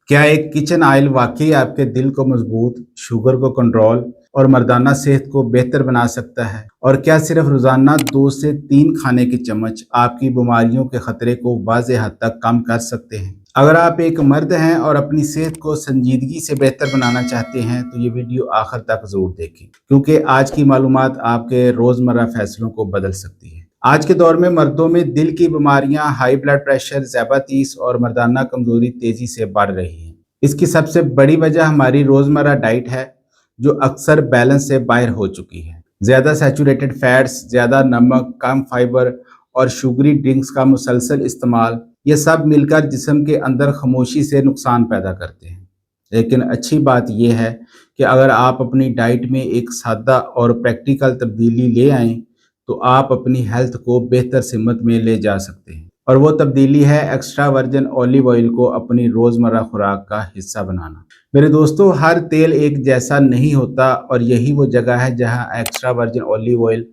क्या एक kitchen oil वाकई आपके दिल को मजबूत, शुगर को कंट्रोल और मर्दाना सेहत को बेहतर बना सकता है? और क्या सिर्फ रोजाना 2 से 3 खाने की चम्मच आपकी बीमारियों के खतरे को वाज़ेह हद तक कम कर सकते हैं? अगर आप एक मर्द हैं और अपनी सेहत को संजीदगी से बेहतर बनाना चाहते हैं तो ये वीडियो आखिर तक जरूर देखें, क्योंकि आज की मालूमात आपके रोजमर्रा फैसलों को बदल सकती है। आज के दौर में मर्दों में दिल की बीमारियां, हाई ब्लड प्रेशर, ज़्यादातीस और मर्दाना कमजोरी तेजी से बढ़ रही है। इसकी सबसे बड़ी वजह हमारी रोजमर्रा डाइट है, जो अक्सर बैलेंस से बाहर हो चुकी है। ज्यादा सैचुरेटेड फैट्स, ज्यादा नमक, कम फाइबर और शुगरी ड्रिंक्स का मुसलसल इस्तेमाल, ये सब मिलकर जिस्म के अंदर खामोशी से नुकसान पैदा करते हैं। लेकिन अच्छी बात यह है कि अगर आप अपनी डाइट में एक सादा और प्रैक्टिकल तब्दीली ले आएं तो आप अपनी हेल्थ को बेहतर सिमत में ले जा सकते हैं। और वो तब्दीली है एक्स्ट्रा वर्जिन ऑलिव ऑयल को अपनी रोजमर्रा खुराक का हिस्सा बनाना। मेरे दोस्तों, हर तेल एक जैसा नहीं होता और यही वो जगह है जहां एक्स्ट्रा वर्जिन ऑलिव ऑयल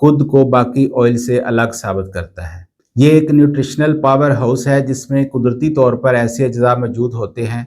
खुद को बाकी ऑयल से अलग साबित करता है। ये एक न्यूट्रिशनल पावर हाउस है जिसमें कुदरती तौर पर ऐसे अज्जा मौजूद होते हैं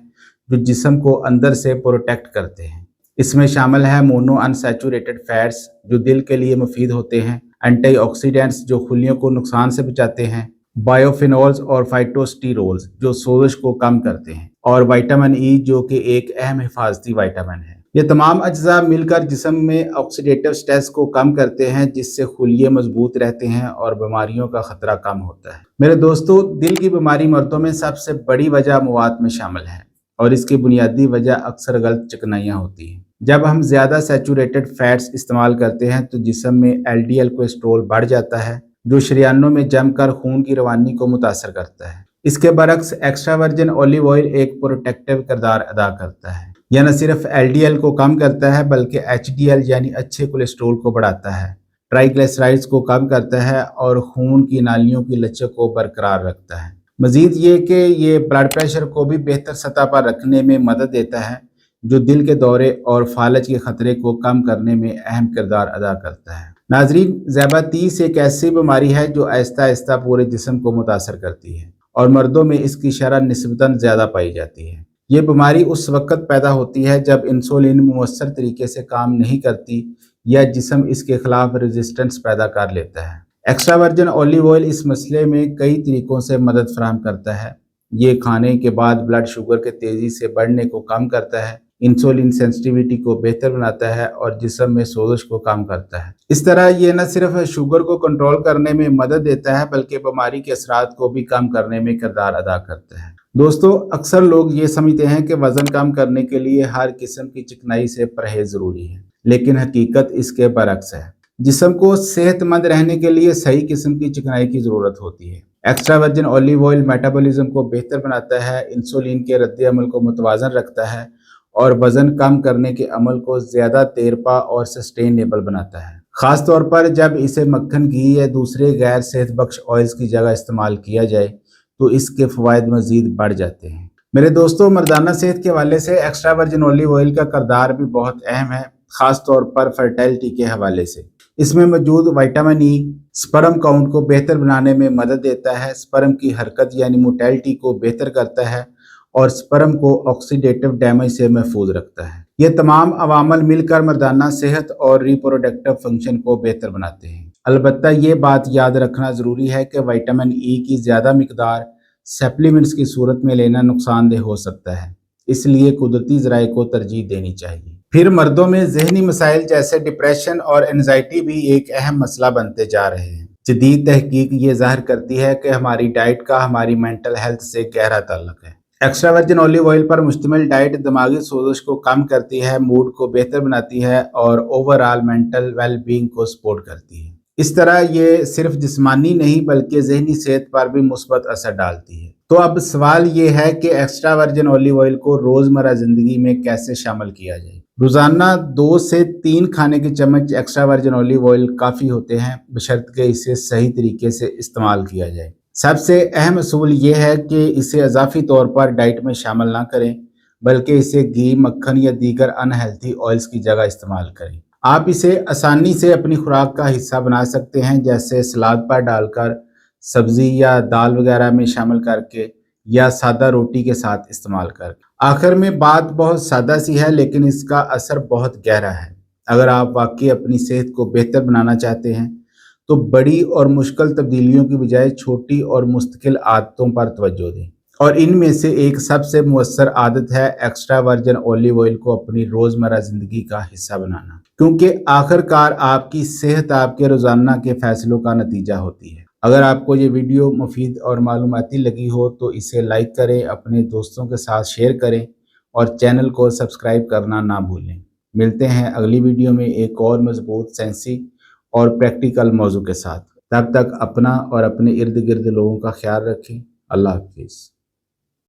जो जिस्म को अंदर से प्रोटेक्ट करते हैं। इसमें शामिल है मोनो अनसैचुरेटेड फैट्स जो दिल के लिए मुफीद होते हैं, एंटीऑक्सीडेंट्स जो खुलियों को नुकसान से बचाते हैं, बायोफिनोल्स और फाइटोस्टीरोल्स जो सोजिश को कम करते हैं, और विटामिन ई जो कि एक अहम हिफाजती विटामिन है। ये तमाम अज्जा मिलकर जिस्म में ऑक्सीडेटिव स्ट्रेस को कम करते हैं, जिससे खुलिये मजबूत रहते हैं और बीमारियों का खतरा कम होता है। मेरे दोस्तों, दिल की बीमारी मर्दों में सबसे बड़ी वजह मवाद में शामिल है और इसकी बुनियादी वजह अक्सर गलत चिकनाइयाँ होती हैं। जब हम ज्यादा सैचुरेटेड फैट्स इस्तेमाल करते हैं तो जिस्म में एलडीएल कोलेस्ट्रॉल बढ़ जाता है, जो शरीयानों में जमकर खून की रवानी को मुतासर करता है। इसके बरक्स एक्स्ट्रा वर्जिन ऑलिव ऑयल एक प्रोटेक्टिव किरदार अदा करता है। यह न सिर्फ एलडीएल को कम करता है बल्कि एचडीएल यानी अच्छे कोलेस्ट्रॉल को बढ़ाता है, ट्राइग्लिसराइड्स को कम करता है और खून की नालियों की लचक को बरकरार रखता है। मजीद ये कि ये ब्लड प्रेशर को भी बेहतर सतह पर रखने में मदद देता है, जो दिल के दौरे और फालज के खतरे को कम करने में अहम किरदार अदा करता है। नाजरीन, ज़्यादातीस एक ऐसी बीमारी है जो आहिस्ता आहिस्ता पूरे जिस्म को मुतासर करती है और मर्दों में इसकी शरह निस्बतन ज़्यादा पाई जाती है। ये बीमारी उस वक्त पैदा होती है जब इंसुलिन मुअस्सर तरीके से काम नहीं करती या जिस्म इसके खिलाफ रेजिस्टेंस पैदा कर लेता है। एक्स्ट्रा वर्जिन ऑलिव ऑयल इस मसले में कई तरीकों से मदद फराहम करता है। ये खाने के बाद ब्लड शुगर के तेज़ी से बढ़ने को कम करता है, इंसुलिन सेंसिटिविटी को बेहतर बनाता है और जिस्म में सोजिश को कम करता है। इस तरह ये न सिर्फ शुगर को कंट्रोल करने में मदद देता है बल्कि बीमारी के असरात को भी कम करने में किरदार अदा करता है। दोस्तों, अक्सर लोग ये समझते हैं कि वजन कम करने के लिए हर किस्म की चिकनाई से परहेज जरूरी है, लेकिन हकीकत इसके बरक्स है। जिस्म को सेहतमंद रहने के लिए सही किस्म की चिकनाई की जरूरत होती है। Extra virgin olive oil metabolism को बेहतर बनाता है, इंसुलिन के रद्द अमल को मुतवाजन रखता है और वजन कम करने के अमल को ज्यादा तेरपा और सस्टेनेबल बनाता है। खास तौर पर जब इसे मक्खन, घी या दूसरे गैर सेहत बख्श ऑयल्स की जगह इस्तेमाल किया जाए तो इसके फवायद मजीद बढ़ जाते हैं। मेरे दोस्तों, मर्दाना सेहत के हवाले से एक्स्ट्रा वर्जिन ऑलिव ऑयल का किरदार भी बहुत अहम है, खास तौर पर फर्टिलिटी के हवाले से। इसमें मौजूद विटामिन ई स्पर्म काउंट को बेहतर बनाने में मदद देता है, स्पर्म की हरकत यानी मोटेलिटी को बेहतर करता है और स्पर्म को ऑक्सीडेटिव डैमेज से महफूज रखता है। ये तमाम अवामल मिलकर मर्दाना सेहत और रिप्रोडक्टिव फंक्शन को बेहतर बनाते हैं। अलबत्ता ये बात याद रखना जरूरी है कि विटामिन ई की ज्यादा मिकदार सप्लीमेंट्स की सूरत में लेना नुकसानदेह हो सकता है, इसलिए कुदरती ज़राए को तरजीह देनी चाहिए। फिर मर्दों में जहनी मसाइल जैसे डिप्रेशन और एंजाइटी भी एक अहम मसला बनते जा रहे हैं। जदीद तहकीक ये जाहिर करती है कि हमारी डाइट का हमारी मेंटल हेल्थ से गहरा ताल्लुक है। एक्स्ट्रा वर्जिन ऑलिव ऑयल पर मुश्तमिल डाइट दिमागी सोजिश को कम करती है, मूड को बेहतर बनाती है और ओवरऑल मेंटल वेल बीइंग को सपोर्ट करती है। इस तरह ये सिर्फ जिस्मानी नहीं बल्कि जहनी सेहत पर भी मुस्बत असर डालती है। तो अब सवाल ये है कि एक्स्ट्रा वर्जिन ऑलिव ऑयल को रोजमर्रा जिंदगी में कैसे शामिल किया जाए। रोजाना 2 से 3 खाने की चम्मच एक्स्ट्रा वर्जिन ऑलिव ऑयल काफी होते हैं, बशर्ते कि इसे सही तरीके से इस्तेमाल किया जाए। सबसे अहम असूल ये है कि इसे इजाफी तौर पर डाइट में शामिल ना करें, बल्कि इसे घी, मक्खन या दीगर अनहेल्थी ऑयल्स की जगह इस्तेमाल करें। आप इसे आसानी से अपनी खुराक का हिस्सा बना सकते हैं, जैसे सलाद पर डालकर, सब्जी या दाल वगैरह में शामिल करके یا سادہ روٹی کے ساتھ استعمال کر۔ آخر میں بات بہت سادہ سی ہے لیکن اس کا اثر بہت گہرا ہے۔ اگر آپ واقعی اپنی صحت کو بہتر بنانا چاہتے ہیں تو بڑی اور مشکل تبدیلیوں کی بجائے چھوٹی اور مستقل عادتوں پر توجہ دیں، اور ان میں سے ایک سب سے مؤثر عادت ہے ایکسٹرا ورجن اولیو آئل کو اپنی روزمرہ زندگی کا حصہ بنانا، کیونکہ آخر کار آپ کی صحت آپ کے روزانہ کے فیصلوں کا نتیجہ ہوتی ہے۔ اگر آپ کو یہ ویڈیو مفید اور معلوماتی لگی ہو تو اسے لائک کریں، اپنے دوستوں کے ساتھ شیئر کریں اور چینل کو سبسکرائب کرنا نہ بھولیں۔ ملتے ہیں اگلی ویڈیو میں ایک اور مضبوط سائنسی اور پریکٹیکل موضوع کے ساتھ۔ تب تک اپنا اور اپنے ارد گرد لوگوں کا خیال رکھیں۔ اللہ حافظ۔